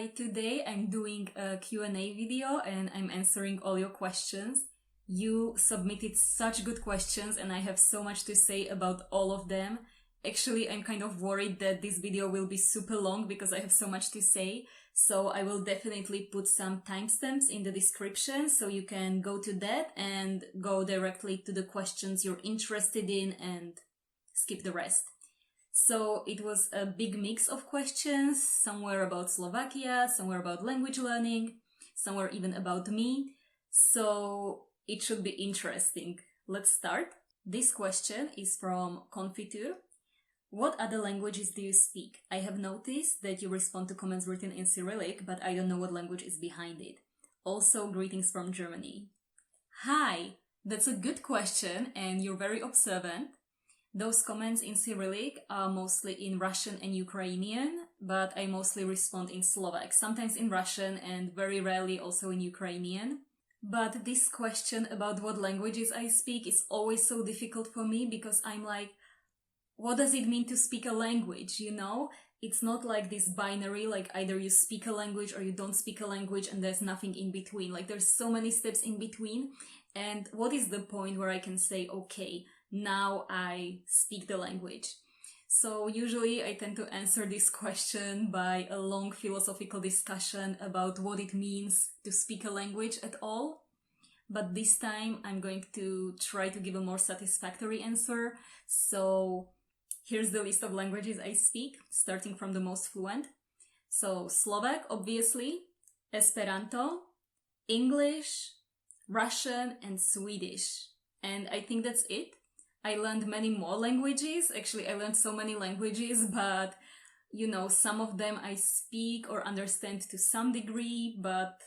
Hi, today I'm doing a Q&A video and I'm answering all your questions. You submitted such good questions and I have so much to say about all of them. Actually, I'm kind of worried that this video will be super long because I have so much to say. So I will definitely put some timestamps in the description so you can go to that and go directly to the questions you're interested in and skip the rest. So it was a big mix of questions, somewhere about Slovakia, somewhere about language learning, somewhere even about me. So it should be interesting. Let's start. This question is from Confiture. What other languages do you speak? I have noticed that you respond to comments written in Cyrillic, but I don't know what language is behind it. Also, greetings from Germany. Hi! That's a good question and you're very observant. Those comments in Cyrillic are mostly in Russian and Ukrainian, but I mostly respond in Slovak, sometimes in Russian and very rarely also in Ukrainian. But this question about what languages I speak is always so difficult for me because I'm like, what does it mean to speak a language, you know? It's not like this binary, like either you speak a language or you don't speak a language and there's nothing in between. Like there's so many steps in between. And what is the point where I can say, okay, now I speak the language? So usually I tend to answer this question by a long philosophical discussion about what it means to speak a language at all. But this time I'm going to try to give a more satisfactory answer. So here's the list of languages I speak, starting from the most fluent. So Slovak, obviously, Esperanto, English, Russian, and Swedish. And I think that's it. I learned many more languages. Actually, I learned so many languages, but you know, some of them I speak or understand to some degree, but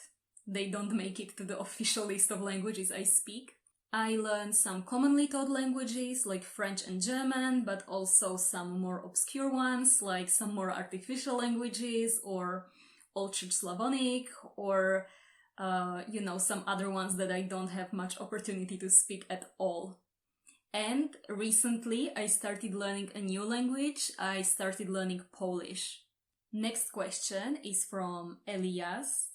they don't make it to the official list of languages I speak. I learned some commonly taught languages like French and German, but also some more obscure ones like some more artificial languages or Old Church Slavonic or you know, some other ones that I don't have much opportunity to speak at all. And recently I started learning a new language. I started learning Polish. Next question is from Elias,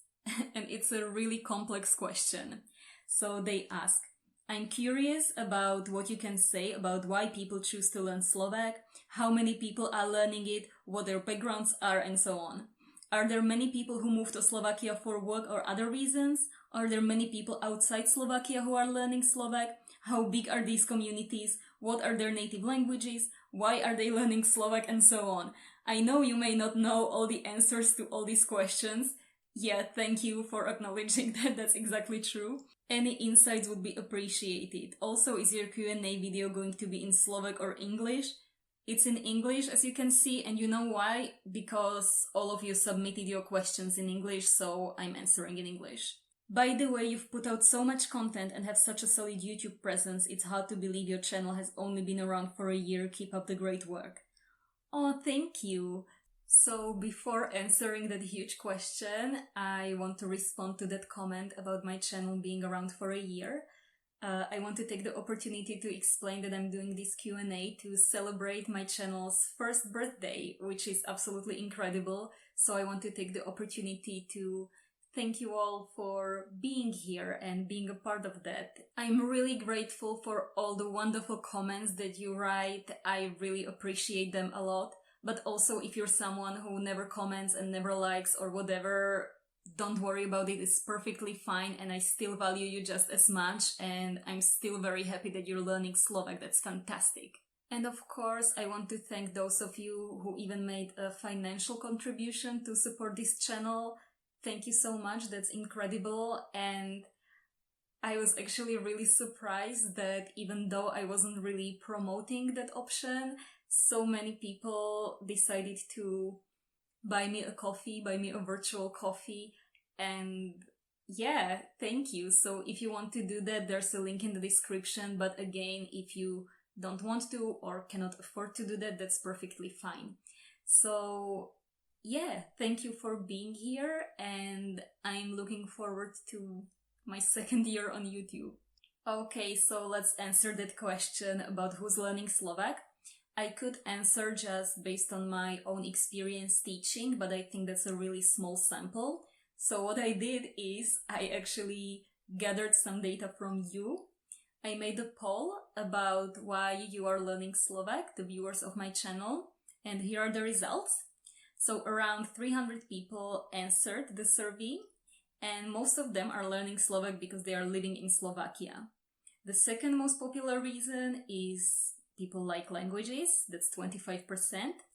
and it's a really complex question. So they ask, I'm curious about what you can say about why people choose to learn Slovak, how many people are learning it, what their backgrounds are, and so on. Are there many people who move to Slovakia for work or other reasons? Are there many people outside Slovakia who are learning Slovak? How big are these communities? What are their native languages? Why are they learning Slovak? And so on. I know you may not know all the answers to all these questions. Yeah, thank you for acknowledging that that's exactly true. Any insights would be appreciated. Also, is your Q&A video going to be in Slovak or English? It's in English, as you can see, and you know why? Because all of you submitted your questions in English, so I'm answering in English. By the way, you've put out so much content and have such a solid YouTube presence, it's hard to believe your channel has only been around for a year. Keep up the great work. Oh, thank you. So before answering that huge question, I want to respond to that comment about my channel being around for a year. I want to take the opportunity to explain that I'm doing this Q&A to celebrate my channel's first birthday, which is absolutely incredible. So I want to take the opportunity to thank you all for being here and being a part of that. I'm really grateful for all the wonderful comments that you write. I really appreciate them a lot. But also, if you're someone who never comments and never likes or whatever, don't worry about it. It's perfectly fine and I still value you just as much and I'm still very happy that you're learning Slovak. That's fantastic. And of course, I want to thank those of you who even made a financial contribution to support this channel. Thank you so much. That's incredible. And I was actually really surprised that even though I wasn't really promoting that option, so many people decided to buy me a coffee, buy me a virtual coffee. And yeah, thank you. So if you want to do that, there's a link in the description. But again, if you don't want to or cannot afford to do that, that's perfectly fine. So yeah, thank you for being here. And I'm looking forward to my second year on YouTube. Okay, so let's answer that question about who's learning Slovak. I could answer just based on my own experience teaching, but I think that's a really small sample. So what I did is I actually gathered some data from you. I made a poll about why you are learning Slovak, the viewers of my channel, and here are the results. So around 300 people answered the survey, and most of them are learning Slovak because they are living in Slovakia. The second most popular reason is people like languages, that's 25%.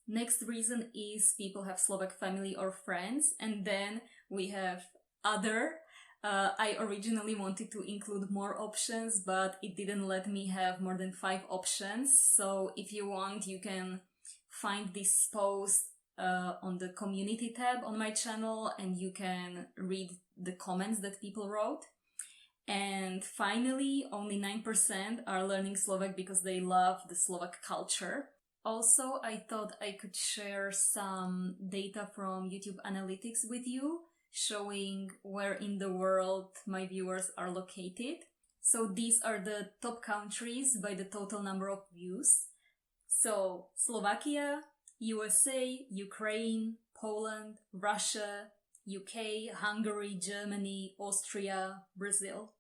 Next reason is people have Slovak family or friends, and then we have other. I originally wanted to include more options, but it didn't let me have more than 5 options. So if you want, you can find this post on the community tab on my channel, and you can read the comments that people wrote. And finally, only 9% are learning Slovak because they love the Slovak culture. Also, I thought I could share some data from YouTube Analytics with you, showing where in the world my viewers are located. So these are the top countries by the total number of views. So Slovakia, USA, Ukraine, Poland, Russia, UK, Hungary, Germany, Austria, Brazil.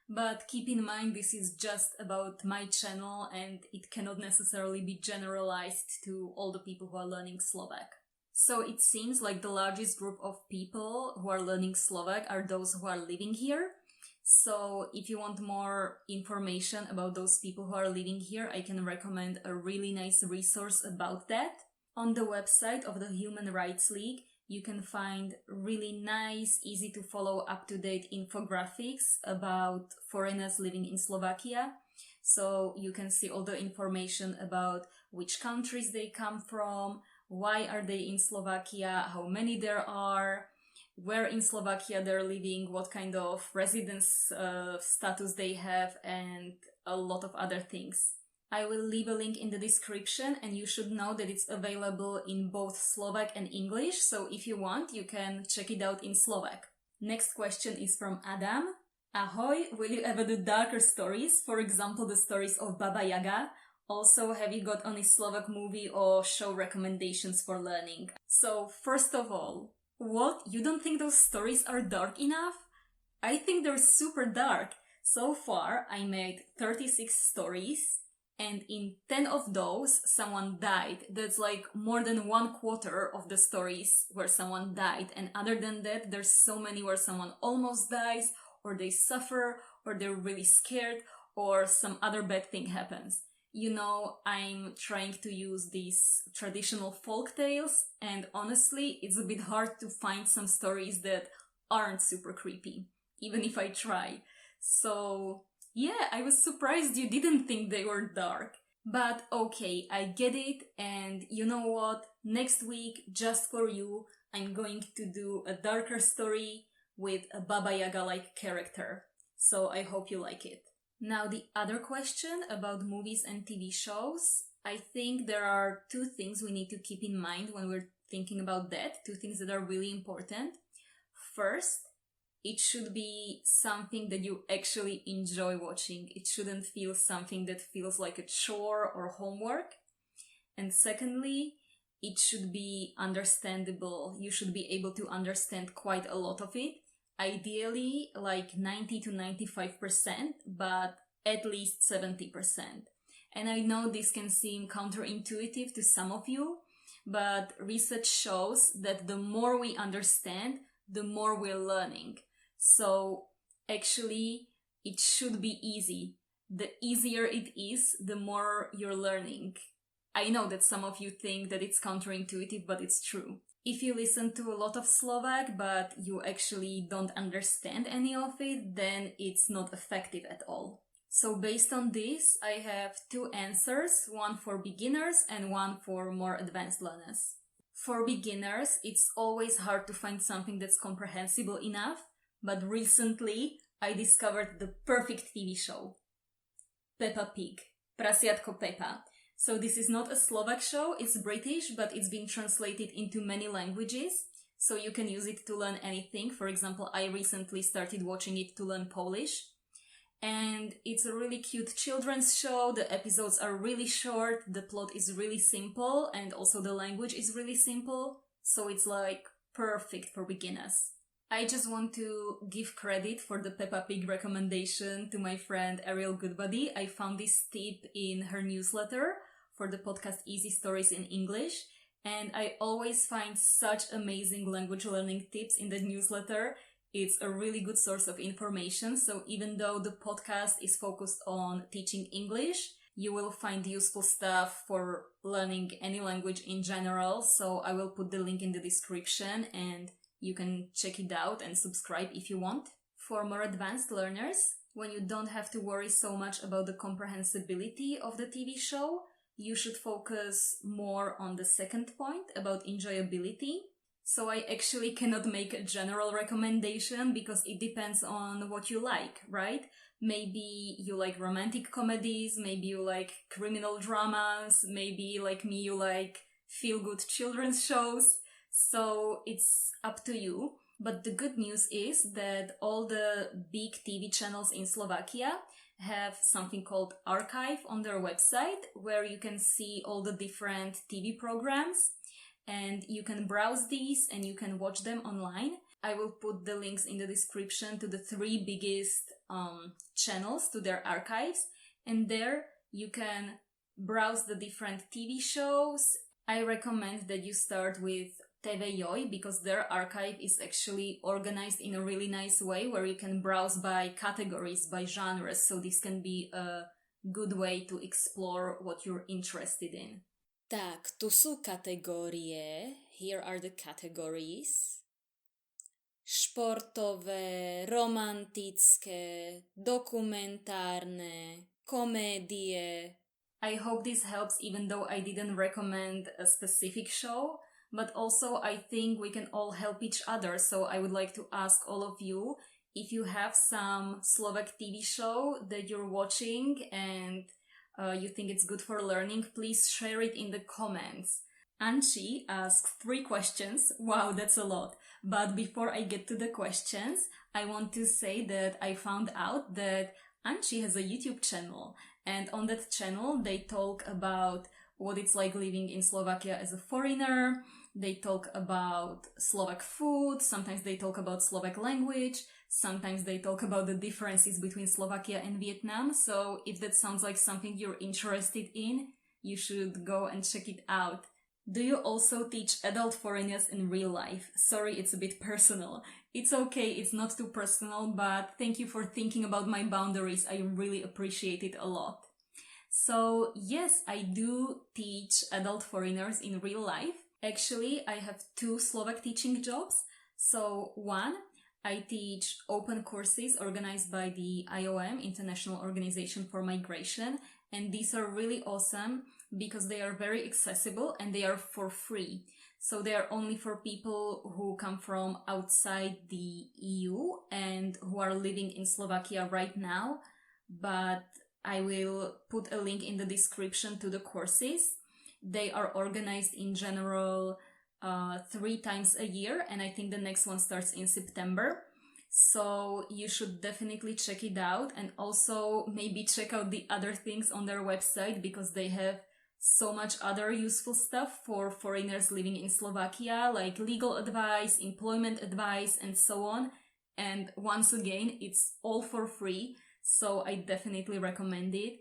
But keep in mind, this is just about my channel and it cannot necessarily be generalized to all the people who are learning Slovak. So it seems like the largest group of people who are learning Slovak are those who are living here. So if you want more information about those people who are living here, I can recommend a really nice resource about that. On the website of the Human Rights League, you can find really nice, easy to follow, up-to-date infographics about foreigners living in Slovakia. So you can see all the information about which countries they come from, why are they in Slovakia, how many there are, where in Slovakia they're living, what kind of residence status they have, and a lot of other things. I will leave a link in the description, and you should know that it's available in both Slovak and English, so if you want, you can check it out in Slovak. Next question is from Adam. Ahoj, will you ever do darker stories, for example the stories of Baba Yaga? Also, have you got any Slovak movie or show recommendations for learning? So, first of all, what? You don't think those stories are dark enough? I think they're super dark. So far, I made 36 stories, and in 10 of those, someone died. That's like more than 1/4 of the stories where someone died. And other than that, there's so many where someone almost dies, or they suffer, or they're really scared, or some other bad thing happens. You know, I'm trying to use these traditional folk tales, and honestly, it's a bit hard to find some stories that aren't super creepy, even if I try. So, yeah, I was surprised you didn't think they were dark. But okay, I get it, and you know what? Next week, just for you, I'm going to do a darker story with a Baba Yaga-like character. So I hope you like it. Now, the other question about movies and TV shows, I think there are 2 things we need to keep in mind when we're thinking about that, 2 things that are really important. First, it should be something that you actually enjoy watching. It shouldn't feel something that feels like a chore or homework. And secondly, it should be understandable. You should be able to understand quite a lot of it. Ideally, like 90 to 95%, but at least 70%. And I know this can seem counterintuitive to some of you, but research shows that the more we understand, the more we're learning. So actually, it should be easy. The easier it is, the more you're learning. I know that some of you think that it's counterintuitive, but it's true. If you listen to a lot of Slovak, but you actually don't understand any of it, then it's not effective at all. So based on this, I have 2 answers, one for beginners and one for more advanced learners. For beginners, it's always hard to find something that's comprehensible enough, but recently I discovered the perfect TV show. Peppa Pig, Prasiatko Peppa. So this is not a Slovak show, it's British, but it's been translated into many languages, so you can use it to learn anything. For example, I recently started watching it to learn Polish. And it's a really cute children's show. The episodes are really short, the plot is really simple, and also the language is really simple. So it's like perfect for beginners. I just want to give credit for the Peppa Pig recommendation to my friend Ariel Goodbody. I found this tip in her newsletter for the podcast Easy Stories in English. And I always find such amazing language learning tips in the newsletter. It's a really good source of information. So even though the podcast is focused on teaching English, you will find useful stuff for learning any language in general. So I will put the link in the description and you can check it out and subscribe if you want. For more advanced learners, when you don't have to worry so much about the comprehensibility of the TV show, you should focus more on the second point about enjoyability. So I actually cannot make a general recommendation because it depends on what you like, right? Maybe you like romantic comedies, maybe you like criminal dramas, maybe like me you like feel-good children's shows. So it's up to you. But the good news is that all the big TV channels in Slovakia have something called archive on their website where you can see all the different TV programs and you can browse these and you can watch them online. I will put the links in the description to the 3 biggest channels, to their archives, and there you can browse the different TV shows. I recommend that you start with TV Joj because their archive is actually organized in a really nice way where you can browse by categories, by genres, so this can be a good way to explore what you're interested in. Tak, tu sú kategórie. Here are the categories. Športové, romantické, dokumentárne, komédie. I hope this helps even though I didn't recommend a specific show, but also I think we can all help each other. So I would like to ask all of you, if you have some Slovak TV show that you're watching and you think it's good for learning, please share it in the comments. Anchi asks 3 questions. Wow, that's a lot. But before I get to the questions, I want to say that I found out that Anchi has a YouTube channel. And on that channel, they talk about what it's like living in Slovakia as a foreigner. They talk about Slovak food. Sometimes they talk about Slovak language. Sometimes they talk about the differences between Slovakia and Vietnam. So if that sounds like something you're interested in, you should go and check it out. Do you also teach adult foreigners in real life? Sorry, it's a bit personal. It's okay, it's not too personal, but thank you for thinking about my boundaries. I really appreciate it a lot. So yes, I do teach adult foreigners in real life. Actually, I have 2 Slovak teaching jobs. So one, I teach open courses organized by the IOM, International Organization for Migration, and these are really awesome because they are very accessible and they are for free. So they are only for people who come from outside the EU and who are living in Slovakia right now, but I will put a link in the description to the courses. They are organized in general 3 times a year, and I think the next one starts in September. So you should definitely check it out and also maybe check out the other things on their website because they have so much other useful stuff for foreigners living in Slovakia, like legal advice, employment advice, and so on. And once again, it's all for free, so I definitely recommend it.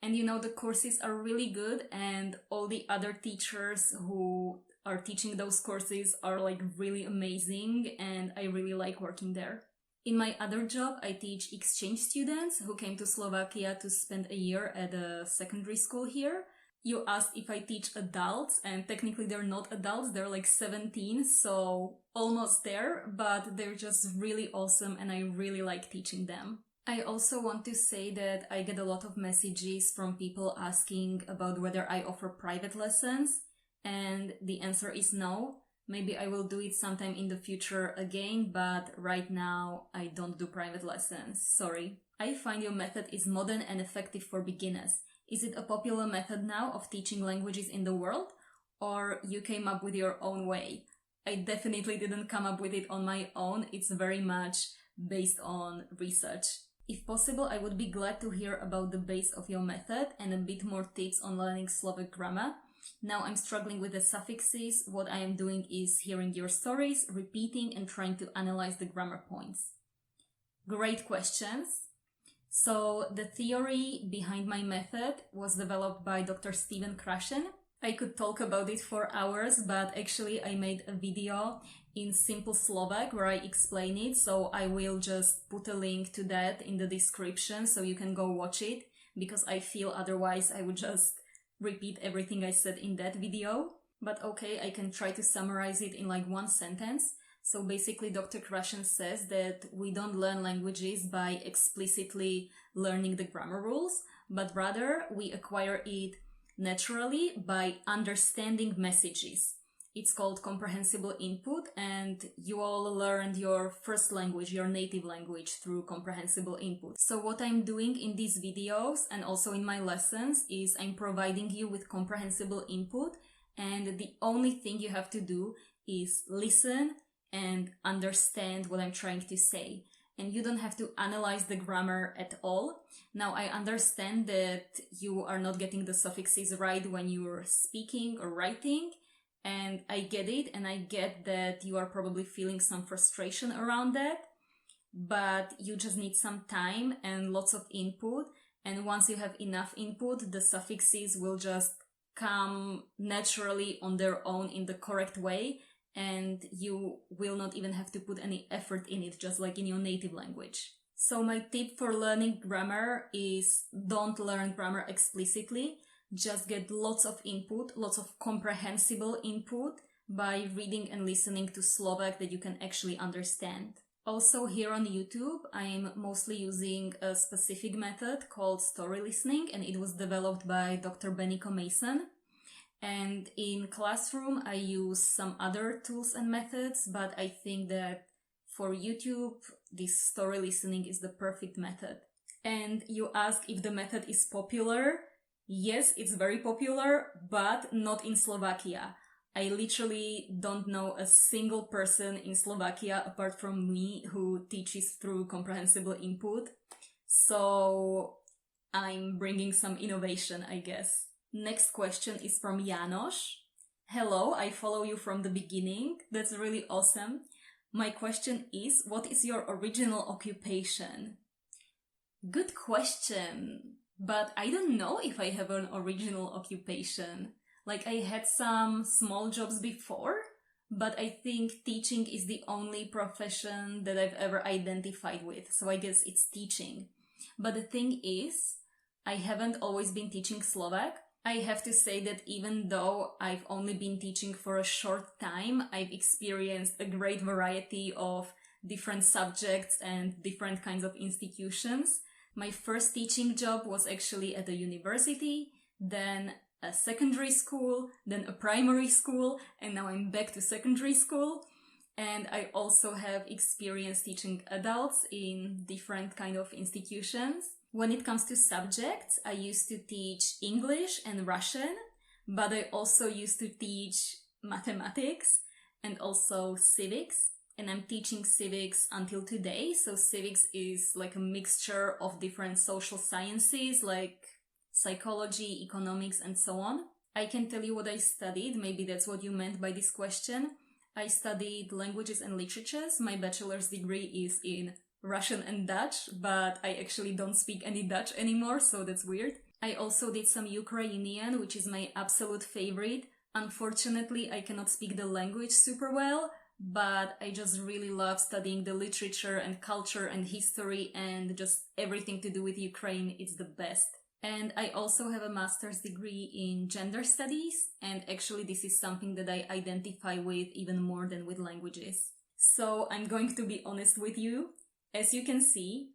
And you know, the courses are really good and all the other teachers who are teaching those courses are like really amazing and I really like working there. In my other job, I teach exchange students who came to Slovakia to spend a year at a secondary school here. You asked if I teach adults, and technically they're not adults, they're like 17, so almost there, but they're just really awesome and I really like teaching them. I also want to say that I get a lot of messages from people asking about whether I offer private lessons, and the answer is no. Maybe I will do it sometime in the future again, but right now I don't do private lessons, sorry. I find your method is modern and effective for beginners. Is it a popular method now of teaching languages in the world, or you came up with your own way? I definitely didn't come up with it on my own, it's very much based on research. If possible, I would be glad to hear about the base of your method and a bit more tips on learning Slovak grammar. Now I'm struggling with the suffixes. What I am doing is hearing your stories, repeating and trying to analyze the grammar points. Great questions. So the theory behind my method was developed by Dr. Steven Krashen. I could talk about it for hours, but actually I made a video in simple Slovak where I explain it, so I will just put a link to that in the description so you can go watch it, because I feel otherwise I would just repeat everything I said in that video. But okay, I can try to summarize it in like one sentence. So basically Dr. Krashen says that we don't learn languages by explicitly learning the grammar rules, but rather we acquire it naturally by understanding messages. It's called comprehensible input, and you all learned your first language, your native language, through comprehensible input. So what I'm doing in these videos and also in my lessons is I'm providing you with comprehensible input, and the only thing you have to do is listen and understand what I'm trying to say. And you don't have to analyze the grammar at all. Now, I understand that you are not getting the suffixes right when you're speaking or writing, and I get it, and I get that you are probably feeling some frustration around that, but you just need some time and lots of input, and once you have enough input, the suffixes will just come naturally on their own in the correct way, and you will not even have to put any effort in it, just like in your native language. So my tip for learning grammar is don't learn grammar explicitly. Just get lots of input, lots of comprehensible input by reading and listening to Slovak that you can actually understand. Also here on YouTube, I'm mostly using a specific method called story listening, and it was developed by Dr. Beniko Mason. And in classroom, I use some other tools and methods, but I think that for YouTube, this story listening is the perfect method. And you ask if the method is popular. Yes, it's very popular, but not in Slovakia. I literally don't know a single person in Slovakia apart from me who teaches through comprehensible input. So I'm bringing some innovation, I guess. Next question is from Janoš. Hello, I follow you from the beginning. That's really awesome. My question is, what is your original occupation? Good question, but I don't know if I have an original occupation. Like, I had some small jobs before, but I think teaching is the only profession that I've ever identified with, so I guess it's teaching. But the thing is, I haven't always been teaching Slovak. I have to say that even though I've only been teaching for a short time, I've experienced a great variety of different subjects and different kinds of institutions. My first teaching job was actually at a university, then a secondary school, then a primary school, and now I'm back to secondary school. And I also have experience teaching adults in different kind of institutions. When it comes to subjects, I used to teach English and Russian, but I also used to teach mathematics and also civics. And I'm teaching civics until today. So civics is like a mixture of different social sciences like psychology, economics, and so on. I can tell you what I studied. Maybe that's what you meant by this question. I studied languages and literatures. My bachelor's degree is in Russian and Dutch, but I actually don't speak any Dutch anymore, so that's weird. I also did some Ukrainian, which is my absolute favorite. Unfortunately, I cannot speak the language super well, but I just really love studying the literature and culture and history and just everything to do with Ukraine. It's the best. And I also have a master's degree in gender studies, and actually this is something that I identify with even more than with languages. So I'm going to be honest with you. As you can see,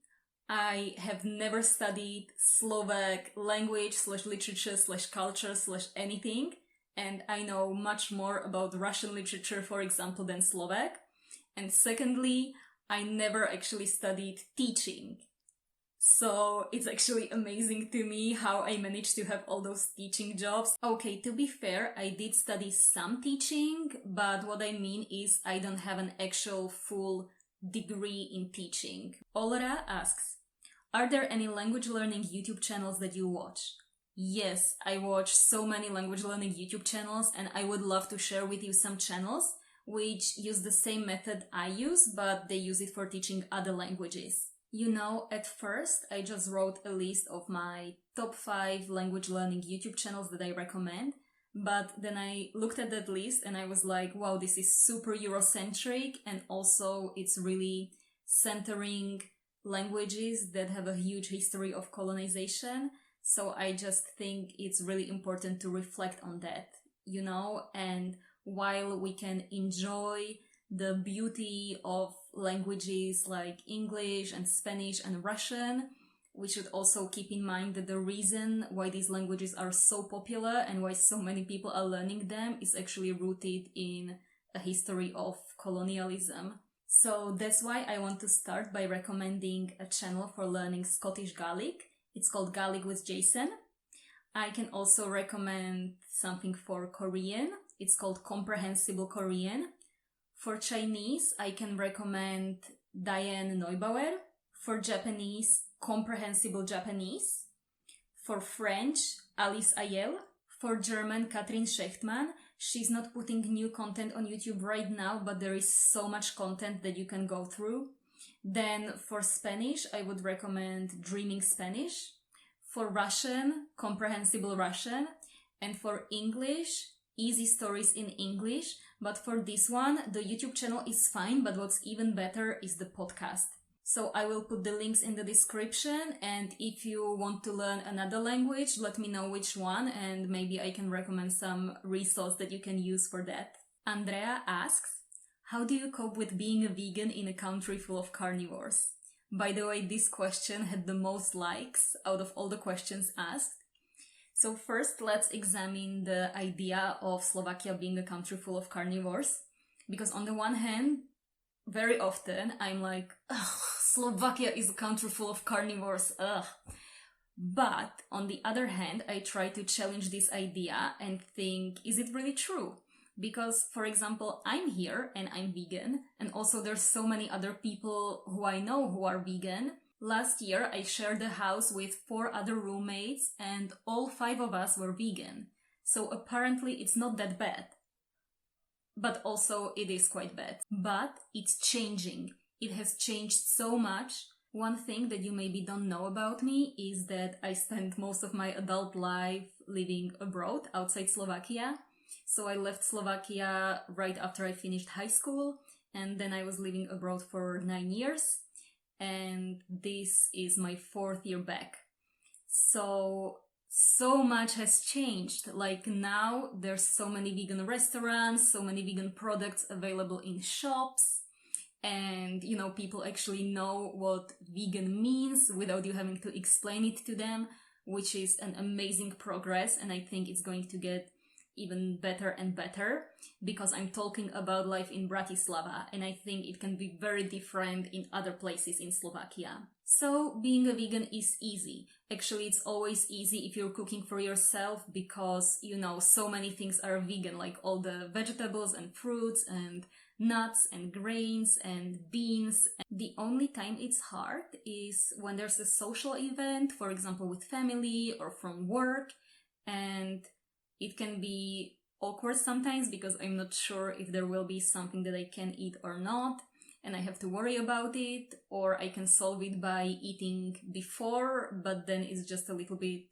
I have never studied Slovak language / literature / culture / anything, and I know much more about Russian literature, for example, than Slovak. And secondly, I never actually studied teaching. So it's actually amazing to me how I managed to have all those teaching jobs. Okay, to be fair, I did study some teaching, but what I mean is I don't have an actual full degree in teaching. Olra asks, Are there any language learning YouTube channels that you watch? Yes, I watch so many language learning YouTube channels, and I would love to share with you some channels which use the same method I use, but they use it for teaching other languages. You know, at first I just wrote a list of my top 5 language learning YouTube channels that I recommend, but then I looked at that list and I was like, wow, this is super Eurocentric, and also it's really centering languages that have a huge history of colonization. So I just think it's really important to reflect on that, you know, and while we can enjoy the beauty of languages like English and Spanish and Russian, we should also keep in mind that the reason why these languages are so popular and why so many people are learning them is actually rooted in a history of colonialism. So that's why I want to start by recommending a channel for learning Scottish Gaelic. It's called Gaelic with Jason. I can also recommend something for Korean. It's called Comprehensible Korean. For Chinese, I can recommend Diane Neubauer. For Japanese, Comprehensible Japanese. For French, Alice Ayel. For German, Katrin Schechtmann. She's not putting new content on YouTube right now, but there is so much content that you can go through. Then for Spanish, I would recommend Dreaming Spanish. For Russian, Comprehensible Russian. And for English, Easy Stories in English. But for this one, the YouTube channel is fine, but what's even better is the podcast. So I will put the links in the description, and if you want to learn another language, let me know which one, and maybe I can recommend some resource that you can use for that. Andrea asks, how do you cope with being a vegan in a country full of carnivores? By the way, this question had the most likes out of all the questions asked. So first, let's examine the idea of Slovakia being a country full of carnivores. Because on the one hand, very often I'm like, ugh, Slovakia is a country full of carnivores, ugh. But on the other hand, I try to challenge this idea and think, is it really true? Because, for example, I'm here and I'm vegan, and also there's so many other people who I know who are vegan. Last year, I shared a house with 4 other roommates, and all 5 of us were vegan. So apparently it's not that bad. But also it is quite bad. But it's changing. It has changed so much. One thing that you maybe don't know about me is that I spent most of my adult life living abroad, outside Slovakia. So I left Slovakia right after I finished high school, and then I was living abroad for 9 years. And this is my 4th year back. So much has changed. Like now there's so many vegan restaurants, so many vegan products available in shops. And, you know, people actually know what vegan means without you having to explain it to them, which is an amazing progress. And I think it's going to get even better and better, because I'm talking about life in Bratislava, and I think it can be very different in other places in Slovakia. So being a vegan is easy. Actually, it's always easy if you're cooking for yourself, because, you know, so many things are vegan, like all the vegetables and fruits and nuts and grains and beans. The only time it's hard is when there's a social event, for example, with family or from work, and it can be awkward sometimes because I'm not sure if there will be something that I can eat or not, and I have to worry about it, or I can solve it by eating before, but then it's just a little bit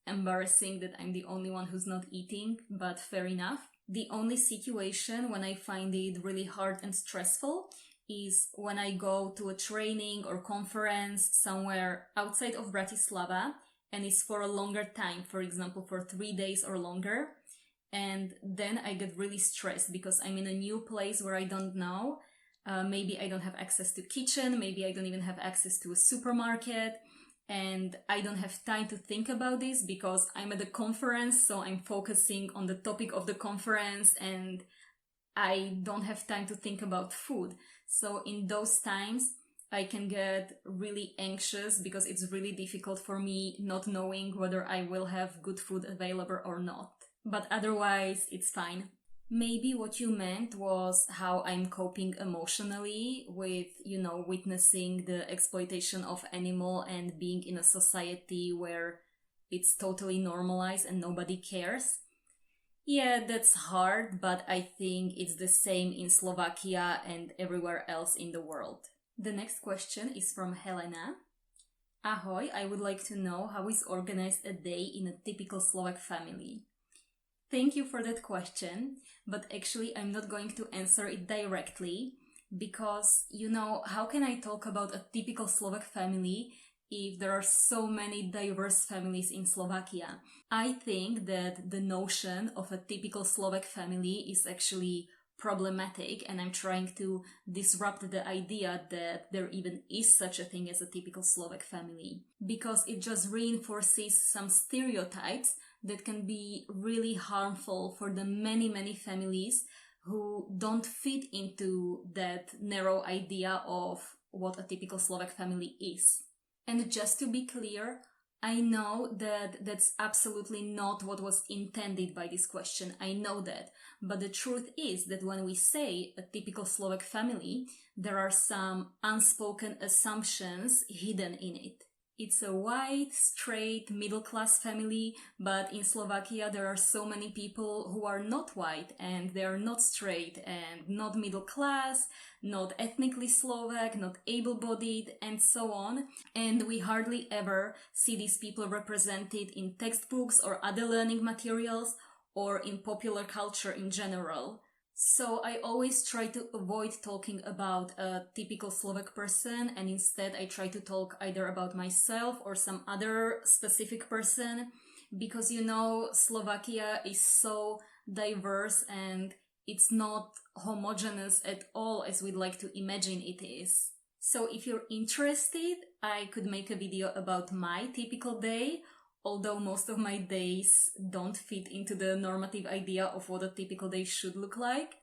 embarrassing that I'm the only one who's not eating, but fair enough. The only situation when I find it really hard and stressful is when I go to a training or conference somewhere outside of Bratislava, and it's for a longer time, for example, for 3 days or longer. And then I get really stressed because I'm in a new place where I don't know. Maybe I don't have access to kitchen, maybe I don't even have access to a supermarket, and I don't have time to think about this because I'm at a conference, so I'm focusing on the topic of the conference and I don't have time to think about food. So in those times, I can get really anxious because it's really difficult for me not knowing whether I will have good food available or not. But otherwise, it's fine. Maybe what you meant was how I'm coping emotionally with, witnessing the exploitation of animal and being in a society where it's totally normalized and nobody cares. Yeah, that's hard, but I think it's the same in Slovakia and everywhere else in the world. The next question is from Helena. Ahoj, I would like to know how is organized a day in a typical Slovak family. Thank you for that question, but actually I'm not going to answer it directly because, how can I talk about a typical Slovak family if there are so many diverse families in Slovakia? I think that the notion of a typical Slovak family is actually problematic, and I'm trying to disrupt the idea that there even is such a thing as a typical Slovak family, because it just reinforces some stereotypes that can be really harmful for the many, many families who don't fit into that narrow idea of what a typical Slovak family is. And just to be clear, I know that that's absolutely not what was intended by this question. I know that. But the truth is that when we say a typical Slovak family, there are some unspoken assumptions hidden in it. It's a white, straight, middle-class family, but in Slovakia there are so many people who are not white, and they are not straight, and not middle-class, not ethnically Slovak, not able-bodied, and so on. And we hardly ever see these people represented in textbooks or other learning materials, or in popular culture in general. So I always try to avoid talking about a typical Slovak person, and instead I try to talk either about myself or some other specific person, because Slovakia is so diverse and it's not homogeneous at all as we'd like to imagine it is. So if you're interested, I could make a video about my typical day, although most of my days don't fit into the normative idea of what a typical day should look like.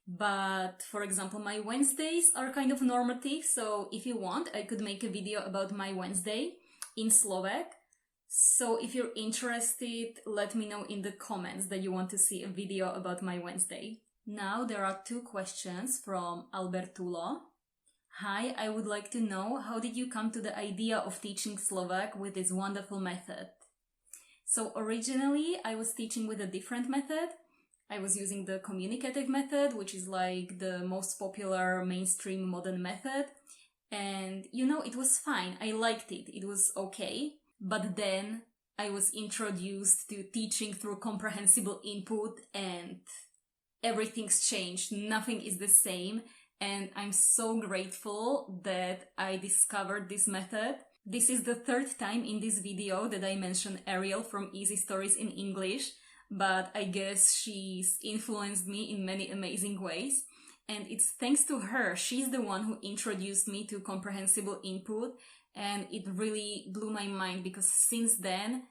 But, for example, my Wednesdays are kind of normative, so if you want, I could make a video about my Wednesday in Slovak. So if you're interested, let me know in the comments that you want to see a video about my Wednesday. Now there are 2 questions from Albertulo. Hi, I would like to know, how did you come to the idea of teaching Slovak with this wonderful method? So originally I was teaching with a different method. I was using the communicative method, which is like the most popular mainstream modern method. And it was fine. I liked it. It was okay. But then I was introduced to teaching through comprehensible input, and everything's changed. Nothing is the same. And I'm so grateful that I discovered this method. This is the 3rd time in this video that I mention Ariel from Easy Stories in English, but I guess she's influenced me in many amazing ways. And it's thanks to her. She's the one who introduced me to comprehensible input, and it really blew my mind, because since then,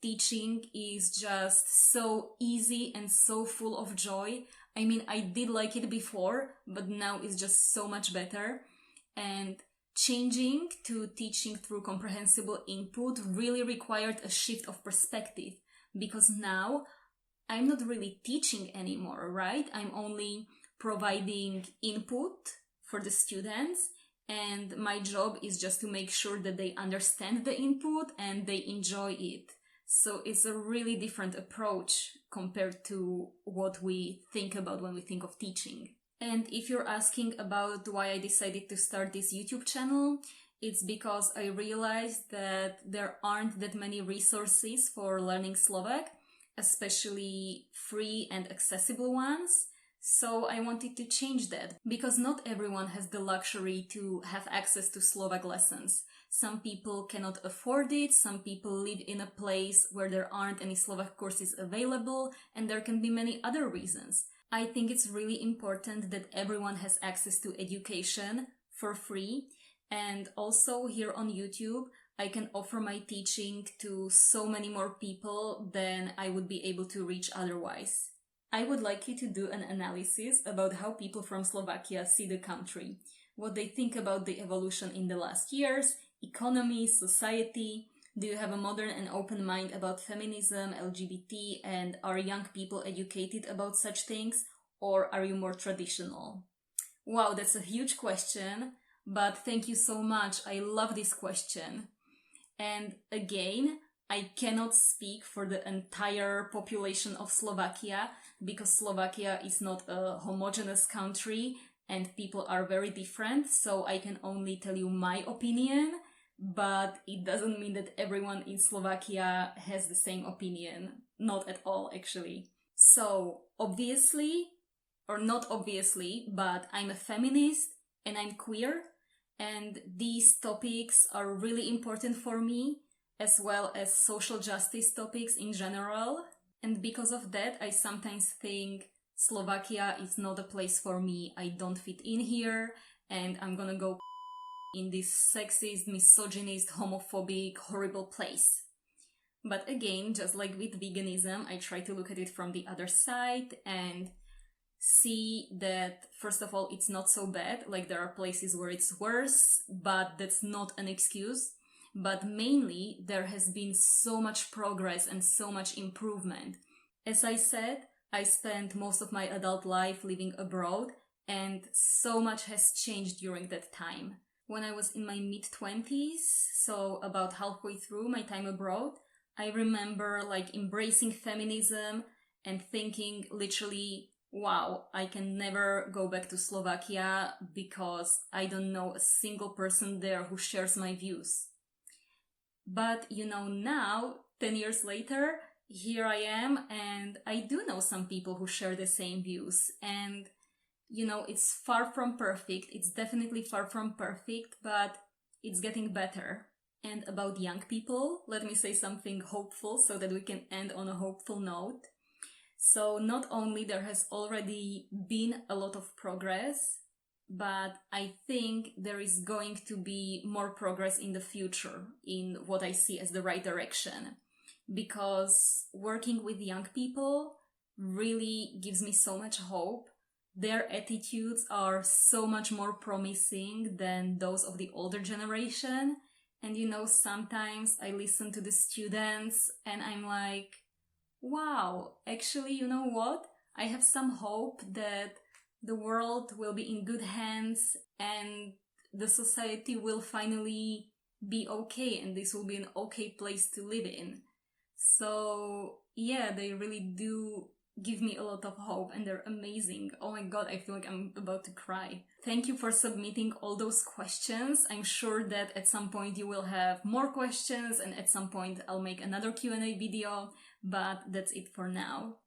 teaching is just so easy and so full of joy. I mean, I did like it before, but now it's just so much better. And changing to teaching through comprehensible input really required a shift of perspective, because now I'm not really teaching anymore, right? I'm only providing input for the students, and my job is just to make sure that they understand the input and they enjoy it. So it's a really different approach compared to what we think about when we think of teaching. And if you're asking about why I decided to start this YouTube channel, it's because I realized that there aren't that many resources for learning Slovak, especially free and accessible ones. So I wanted to change that, because not everyone has the luxury to have access to Slovak lessons. Some people cannot afford it, some people live in a place where there aren't any Slovak courses available, and there can be many other reasons. I think it's really important that everyone has access to education for free, and also here on YouTube, I can offer my teaching to so many more people than I would be able to reach otherwise. I would like you to do an analysis about how people from Slovakia see the country, what they think about the evolution in the last years, economy, society. Do you have a modern and open mind about feminism, LGBT, and are young people educated about such things? or are you more traditional? Wow, that's a huge question, but thank you so much. I love this question. And again, I cannot speak for the entire population of Slovakia because Slovakia is not a homogeneous country and people are very different. So I can only tell you my opinion, but it doesn't mean that everyone in Slovakia has the same opinion. Not at all, actually. So obviously, or not obviously, but I'm a feminist and I'm queer, and these topics are really important for me, as well as social justice topics in general. And because of that, I sometimes think Slovakia is not a place for me. I don't fit in here, and I'm gonna go in this sexist, misogynist, homophobic, horrible place. But again, just like with veganism, I try to look at it from the other side and see that, first of all, it's not so bad. Like, there are places where it's worse, but that's not an excuse. But mainly, there has been so much progress and so much improvement. As I said, I spent most of my adult life living abroad, and so much has changed during that time. When I was in my mid-20s, so about halfway through my time abroad, I remember like embracing feminism and thinking literally, wow, I can never go back to Slovakia because I don't know a single person there who shares my views. But now, 10 years later, here I am, and I do know some people who share the same views. And, it's far from perfect. It's definitely far from perfect, but it's getting better. And about young people, let me say something hopeful so that we can end on a hopeful note. So not only there has already been a lot of progress, but I think there is going to be more progress in the future in what I see as the right direction. Because working with young people really gives me so much hope. Their attitudes are so much more promising than those of the older generation. And sometimes I listen to the students and I'm like, wow, actually, you know what? I have some hope that the world will be in good hands and the society will finally be okay and this will be an okay place to live in. So yeah, they really do give me a lot of hope and they're amazing. Oh my god, I feel like I'm about to cry. Thank you for submitting all those questions. I'm sure that at some point you will have more questions and at some point I'll make another Q&A video, but that's it for now.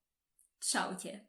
Čaute.